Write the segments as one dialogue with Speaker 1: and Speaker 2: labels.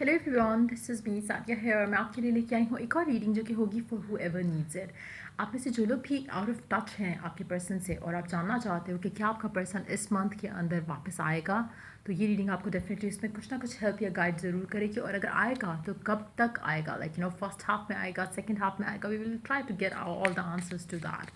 Speaker 1: Hello everyone, this is me Sadia here. मैं आपके लिए लेके आई हूँ एक और रीडिंग जो कि होगी for who ever needs it. आप में से जो लोग भी आउट ऑफ टच हैं आपके पर्सन से और आप जानना चाहते हो कि क्या आपका पर्सन इस मंथ के अंदर वापस आएगा, तो ये रीडिंग आपको डेफिनेटली इसमें कुछ ना कुछ हेल्प या गाइड ज़रूर करेगी। और अगर आएगा तो कब तक आएगा, लाइक फर्स्ट हाफ में आएगा, सेकेंड हाफ में आएगा, we will try to get all the answers to that.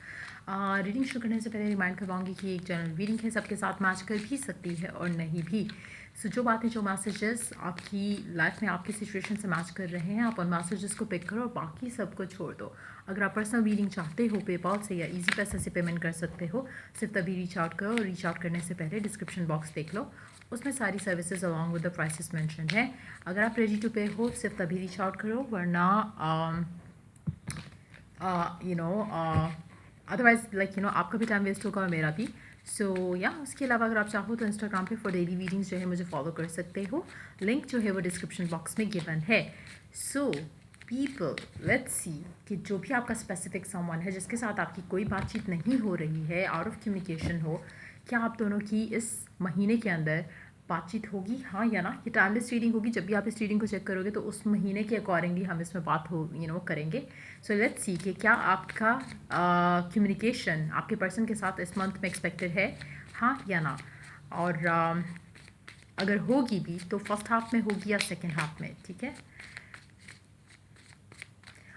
Speaker 1: Reading शुरू करने से पहले रिमाइंड करवाऊंगी कि एक जनरल रीडिंग है, सबके साथ मैच कर भी सकती है और नहीं भी। सो जो बातें, जो मैसेजेस आपकी लाइफ में आपकी सिचुएशन से मैच कर रहे हैं, आप उन मैसेजेस को पिक करो और बाकी सबको छोड़ दो। अगर आप पर्सनल रीडिंग चाहते हो पेपॉल से या इजी पैसे से पेमेंट कर सकते हो, सिर्फ तभी रीच आउट करो। और रीच आउट करने से पहले डिस्क्रिप्शन बॉक्स देख लो, उसमें सारी services along with the prices mention है। अगर आप रेडी टू पे हो सिर्फ तभी रीच आउट करो, वरना अदरवाइज आपका भी टाइम वेस्ट होगा और मेरा भी। उसके अलावा अगर आप चाहो तो इंस्टाग्राम पे फॉर डेली रीडिंग्स जो है मुझे फॉलो कर सकते हो। लिंक जो है वो डिस्क्रिप्शन बॉक्स में गिवन है। सो पीपल, लेट्स सी कि जो भी आपका स्पेसिफिक समवन है जिसके साथ आपकी कोई बातचीत नहीं हो रही है, आउट ऑफ कम्युनिकेशन हो, क्या आप दोनों की इस महीने के अंदर बातचीत होगी, हाँ या ना? ये टाइमलेस रीडिंग होगी। जब भी आप इस रीडिंग को चेक करोगे तो उस महीने के अकॉर्डिंगली हम इसमें बात करेंगे। सो लेट्स सी कि क्या आपका कम्युनिकेशन आपके पर्सन के साथ इस मंथ में एक्सपेक्टेड है, हाँ या ना? और अगर होगी भी तो फर्स्ट हाफ में होगी या सेकेंड हाफ में, ठीक है?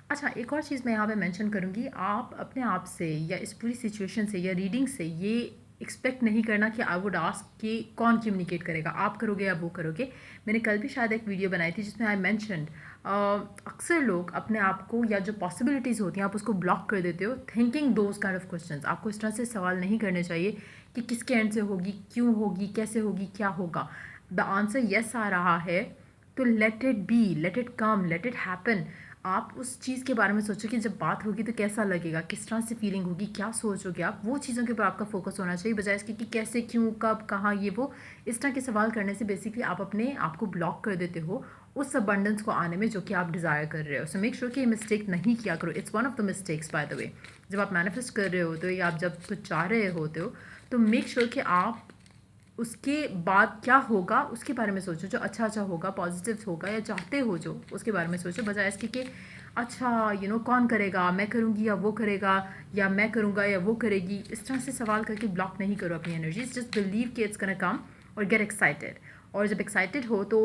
Speaker 1: अच्छा, एक और चीज़ मैं यहाँ पे मेंशन करूँगी, आप अपने आप से या इस पूरी सिचुएशन से या रीडिंग से ये एक्सपेक्ट नहीं करना कि आई वुड आस्क कि कौन कम्युनिकेट करेगा, आप करोगे या वो करोगे। मैंने कल भी शायद एक वीडियो बनाई थी जिसमें आई मैंशनड अक्सर लोग अपने आप को या जो पॉसिबिलिटीज़ होती हैं आप उसको ब्लॉक कर देते हो, thinking those kind of questions. आपको इस तरह से सवाल नहीं करने चाहिए कि किसके एंड से होगी, क्यों होगी, कैसे होगी, क्या होगा। द आंसर येस आ रहा है तो let it be, let it come, let it happen. आप उस चीज़ के बारे में सोचो कि जब बात होगी तो कैसा लगेगा, किस तरह से फीलिंग होगी, क्या सोचोगे आप, वो चीज़ों के ऊपर आपका फोकस होना चाहिए, बजाय इसके कि कैसे, क्यों, कब, कहाँ, ये वो। इस तरह के सवाल करने से बेसिकली आप अपने आप को ब्लॉक कर देते हो उस अबंडेंस को आने में जो कि आप डिज़ायर कर रहे हो। सो मेक श्योर कि ये मिस्टेक नहीं किया करो। It's one of the mistakes by the way. जब आप मैनिफेस्ट कर रहे होते हो या आप जब कुछ चाह रहे होते हो तो मेक श्योर कि आप उसके बाद क्या होगा उसके बारे में सोचो, जो अच्छा होगा, पॉजिटिव होगा या चाहते हो जो, उसके बारे में सोचो, बजाय इसके कि अच्छा कौन करेगा, मैं करूँगी या वो करेगा, या मैं करूँगा या वो करेगी। इस तरह से सवाल करके ब्लॉक नहीं करो अपनी एनर्जीज। जस्ट बिलीव कि इट्स गोना कम और गेट एक्साइटेड। और जब एक्साइटेड हो तो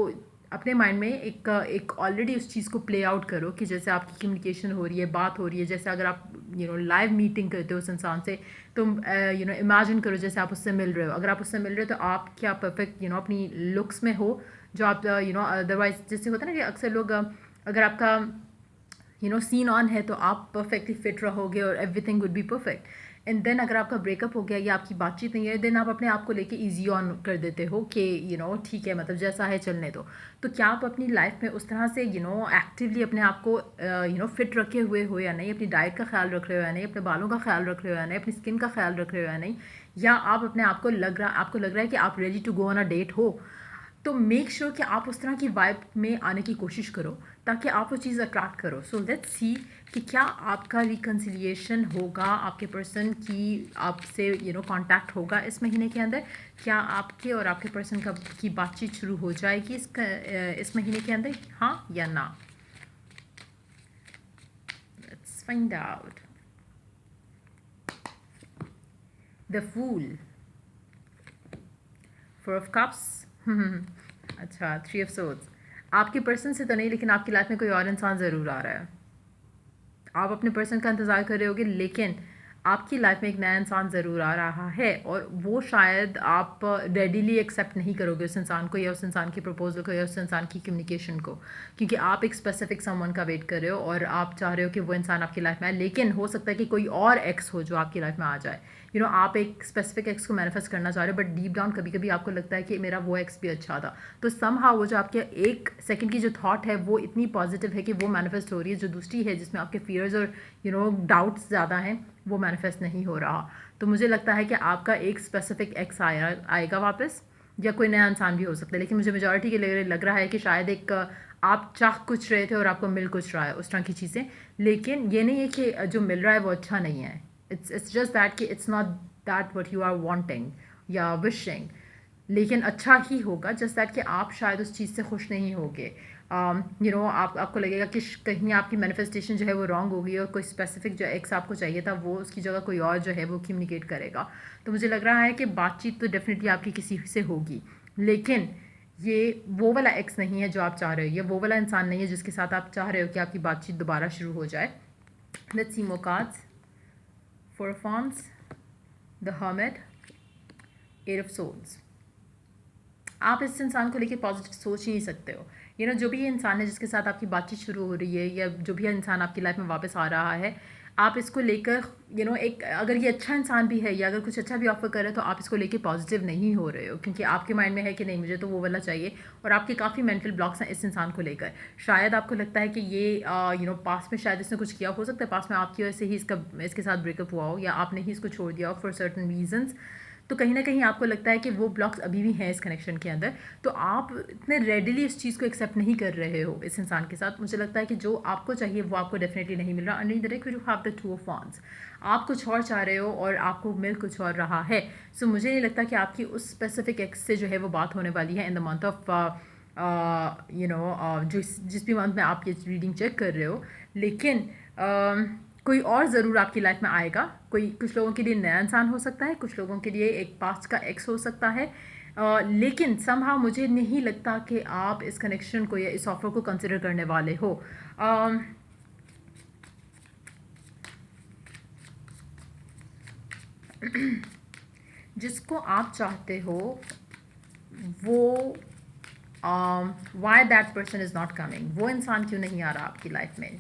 Speaker 1: अपने माइंड में एक ऑलरेडी उस चीज़ को प्ले आउट करो कि जैसे आपकी कम्युनिकेशन हो रही है, बात हो रही है। जैसे अगर आप लाइव मीटिंग करते हो उस इंसान से, तो इमेजिन करो जैसे आप उससे मिल रहे हो। अगर आप उससे मिल रहे हो तो आप क्या परफेक्ट अपनी लुक्स में हो, जो आप अदरवाइज जैसे होता है ना कि अक्सर लोग अगर आपका सीन ऑन है तो आप परफेक्टली फिट रहोगे और everything would be perfect. And then अगर आपका ब्रेकअप हो गया या आपकी बातचीत नहीं है, देन आप अपने आप को लेके इजी ऑन कर देते हो कि ठीक है, मतलब जैसा है चलने दो। तो क्या आप अपनी लाइफ में उस तरह से एक्टिवली अपने आप को फिट रखे हुए हो या नहीं, अपनी डाइट का ख्याल रख रहे हो या नहीं, अपने बालों का ख्याल रख रहे हो या नहीं, अपनी स्किन का ख्याल रख रहे हो या नहीं, या आप अपने आप को आपको लग रहा है कि आप ready to go on a date हो, तो मेक श्योर कि आप उस तरह की वाइब में आने की कोशिश करो ताकि आप वो चीज़ अट्रैक्ट करो। सो लेट्स सी कि क्या आपका रिकन्सिलिएशन होगा, आपके पर्सन की आपसे कांटेक्ट होगा इस महीने के अंदर। क्या आपके और आपके पर्सन का की बातचीत शुरू हो जाएगी इस महीने के अंदर, हाँ या ना? Let's find out. The fool, four of cups, अच्छा, थ्री ऑफ सोर्ड्स। आपके पर्सन से तो नहीं, लेकिन आपकी लाइफ में कोई और इंसान ज़रूर आ रहा है। आप अपने पर्सन का इंतज़ार कर रहे होगे, लेकिन आपकी लाइफ में एक नया इंसान ज़रूर आ रहा है और वो शायद आप रेडीली एक्सेप्ट नहीं करोगे उस इंसान को, या उस इंसान की प्रपोजल को, या उस इंसान की कम्युनिकेशन को, क्योंकि आप एक स्पेसिफिक समवन का वेट कर रहे हो और आप चाह रहे हो कि वो इंसान आपकी लाइफ में आए। लेकिन हो सकता है कि कोई और एक्स हो जो आपकी लाइफ में आ जाए। आप एक स्पेसिफिक एक्स को मैनिफेस्ट करना चाह रहे हो, बट डीप डाउन कभी कभी आपको लगता है कि मेरा वो एक्स भी अच्छा था। तो समहाउ वो जो आपके एक सेकंड की जो थॉट है वो इतनी पॉजिटिव है कि वो मैनिफेस्ट हो रही है, जो दूसरी है जिसमें आपके फियर्स और डाउट्स ज़्यादा हैं, वो मैनिफेस्ट नहीं हो रहा। तो मुझे लगता है कि आपका एक स्पेसिफिक एक्स आएगा वापस, या कोई नया इंसान भी हो सकता है। लेकिन मुझे मेजॉरिटी के लिए लग रहा है कि शायद एक आप चाह कुछ रहे थे और आपको मिल कुछ रहा है, उस तरह की चीज़ें। लेकिन ये नहीं है कि जो मिल रहा है वो अच्छा नहीं है। It's just that कि it's not that what you are wanting या wishing. लेकिन अच्छा ही होगा, जस्ट दैट कि आप शायद उस चीज़ से खुश नहीं होगे। आपको लगेगा कि कहीं आपकी मैनिफेस्टेशन जो है वो रॉन्ग होगी और कोई स्पेसिफिक जो एक्स आपको चाहिए था वो उसकी जगह कोई और जो है वो कम्युनिकेट करेगा। तो मुझे लग रहा है कि बातचीत तो डेफिनेटली आपकी किसी से होगी, लेकिन ये वो वाला एक्स नहीं है जो आप चाह रहे हो, ये वो वाला इंसान नहीं है जिसके साथ आप चाह रहे हो कि आपकी बातचीत दोबारा शुरू हो जाए। Let's see more cards. Four of wands, the hermit, eight of swords. आप इस इंसान को लेके पॉजिटिव सोच ही नहीं सकते हो। जो भी ये इंसान है जिसके साथ आपकी बातचीत शुरू हो रही है या जो भी इंसान आपकी लाइफ में वापस आ रहा है, आप इसको लेकर एक अगर ये अच्छा इंसान भी है या अगर कुछ अच्छा भी ऑफर कर रहे हो तो आप इसको लेके पॉजिटिव नहीं हो रहे हो, क्योंकि आपके माइंड में है कि नहीं मुझे तो वो वाला चाहिए, और आपके काफ़ी मेंटल ब्लॉक्स हैं इस इंसान को लेकर। शायद आपको लगता है कि ये पास्ट में शायद इसने कुछ किया, हो सकता है पास्ट में आपकी वजह से ही इसके साथ ब्रेकअप हुआ हो या आपने ही इसको छोड़ दिया हो फॉर सर्टन रीजंस। तो कहीं ना कहीं आपको लगता है कि वो ब्लॉक्स अभी भी हैं इस कनेक्शन के अंदर, तो आप इतने रेडिली इस चीज़ को एक्सेप्ट नहीं कर रहे हो इस इंसान के साथ। मुझे लगता है कि जो आपको चाहिए वो आपको डेफिनेटली नहीं मिल रहा। Under the you have the two of wands, आप कुछ और चाह रहे हो और आपको मिल कुछ और रहा है। सो मुझे नहीं लगता कि आपकी उस स्पेसिफिक एक्स से जो है वो बात होने वाली है इन द मंथ ऑफ जिस भी मंथ में आप ये रीडिंग चेक कर रहे हो। लेकिन कोई और ज़रूर आपकी लाइफ में आएगा। कुछ लोगों के लिए नया इंसान हो सकता है, कुछ लोगों के लिए एक पास्ट का एक्स हो सकता है, लेकिन समहाउ मुझे नहीं लगता कि आप इस कनेक्शन को या इस ऑफर को कंसिडर करने वाले हो। जिसको आप चाहते हो वो why that person is not coming, वो इंसान क्यों नहीं आ रहा आपकी लाइफ में,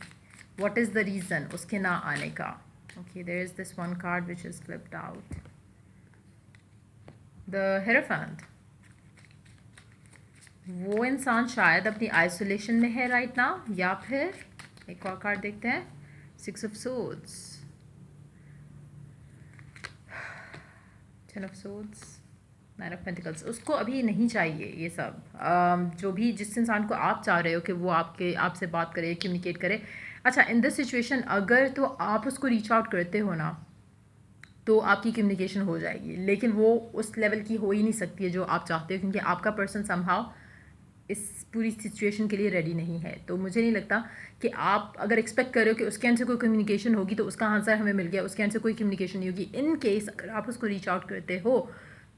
Speaker 1: what is the reason उसके ना आने का। okay, there is this one card which is flipped out, the Hierophant। वो इंसान शायद अपनी आइसोलेशन में है राइट नाउ, या फिर एक और कार्ड देखते हैं, six of swords, ten of swords, nine of pentacles. उसको अभी नहीं चाहिए ये सब। जो भी जिस इंसान को आप चाह रहे हो कि वो आपसे बात करे, कम्युनिकेट करे, अच्छा इन दिस सिचुएशन अगर तो आप उसको रीच आउट करते हो ना तो आपकी कम्युनिकेशन हो जाएगी, लेकिन वो उस लेवल की हो ही नहीं सकती है जो आप चाहते हो, क्योंकि आपका पर्सन समहाउ इस पूरी सिचुएशन के लिए रेडी नहीं है। तो मुझे नहीं लगता कि आप अगर एक्सपेक्ट कर रहे हो कि उसके एंड से कोई कम्युनिकेशन होगी तो उसका आंसर हमें मिल गया, उसके एंड से कोई कम्युनिकेशन नहीं होगी। इन केस अगर आप उसको रीच आउट करते हो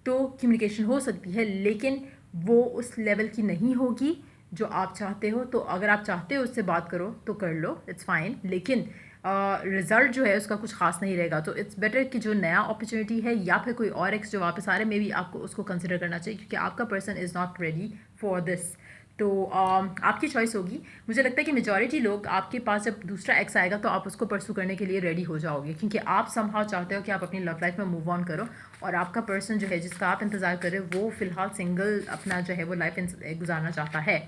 Speaker 1: तो कम्युनिकेशन हो सकती है, लेकिन वो उस लेवल की नहीं होगी जो आप चाहते हो। तो अगर आप चाहते हो उससे बात करो तो कर लो, इट्स फाइन, लेकिन रिजल्ट जो है उसका कुछ खास नहीं रहेगा। तो इट्स बेटर कि जो नया अपॉर्चुनिटी है या फिर कोई और एक्स जो वापस आ रहे हैं, मे बी आपको उसको कंसिडर करना चाहिए, क्योंकि आपका person is not ready for this. तो आपकी चॉइस होगी। मुझे लगता है कि मेजॉरिटी लोग आपके पास जब दूसरा एक्स आएगा तो आप उसको परसू करने के लिए रेडी हो जाओगे, क्योंकि आप समहाउ चाहते हो कि आप अपनी लव लाइफ में मूव ऑन करो, और आपका पर्सन जो है जिसका आप इंतज़ार कर रहे हो वो फिलहाल सिंगल अपना जो है वो लाइफ गुजारना चाहता है।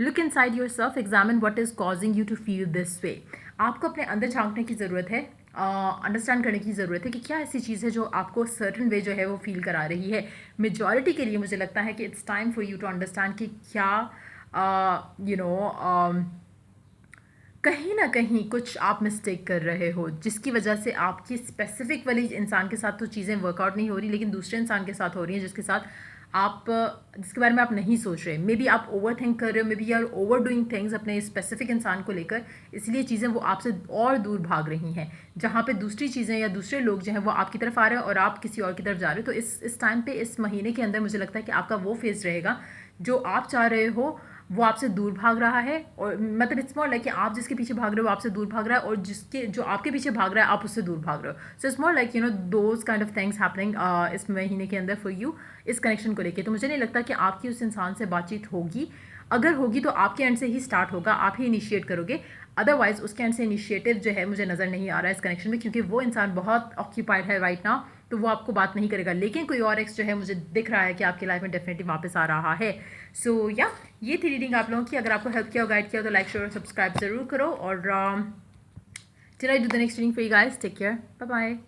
Speaker 1: Look inside yourself, examine what is causing you to feel this way. आपको अपने अंदर झांकने की ज़रूरत है, अंडरस्टैंड करने की ज़रूरत है कि क्या ऐसी चीज़ है जो आपको सर्टन वे जो है वो फील करा रही है। मेजॉरिटी के लिए मुझे लगता है कि it's time for you to understand कि क्या कहीं ना कहीं कुछ आप मिस्टेक कर रहे हो, जिसकी वजह से आपकी स्पेसिफिक वाली इंसान के साथ तो चीज़ें वर्कआउट नहीं हो रही, लेकिन दूसरे इंसान के साथ हो रही हैं जिसके साथ आप जिसके बारे में आप नहीं सोच रहे। मे बी आप ओवर थिंक कर रहे हो, maybe are overdoing things अपने स्पेसिफिक इंसान को लेकर, इसलिए चीज़ें वो आपसे और दूर भाग रही हैं, जहाँ पे दूसरी चीज़ें या दूसरे लोग जो हैं वो आपकी तरफ आ रहे हैं और आप किसी और की तरफ जा रहे हो। तो इस टाइम पे, इस महीने के अंदर मुझे लगता है कि आपका वो फेज रहेगा जो आप चाह रहे हो वो आपसे दूर भाग रहा है, और मतलब इट्स मोर लाइक कि आप जिसके पीछे भाग रहे हो वो आपसे दूर भाग रहा है, और जो आपके पीछे भाग रहा है आप उससे दूर भाग रहे हो। So it's more like those kind of things happening इस महीने के अंदर फॉर यू, इस कनेक्शन को लेके। तो मुझे नहीं लगता कि आपकी उस इंसान से बातचीत होगी, अगर होगी तो आपके एंड से ही स्टार्ट होगा, आप ही इनिशिएट करोगे, अदरवाइज उसके एंड से इनिशिएटिव जो है मुझे नज़र नहीं आ रहा है इस कनेक्शन में, क्योंकि वो इंसान बहुत ऑक्यूपाइड है राइट नाउ, तो वो आपको बात नहीं करेगा। लेकिन कोई और एक्स जो है मुझे दिख रहा है कि आपकी लाइफ में डेफिनेटली वापस आ रहा है। सो या ये थी रीडिंग आप लोगों की। अगर आपको हेल्प किया और गाइड किया तो लाइक शेयर और सब्सक्राइब जरूर करो, और till I do the next reading for you guys, take care, bye bye.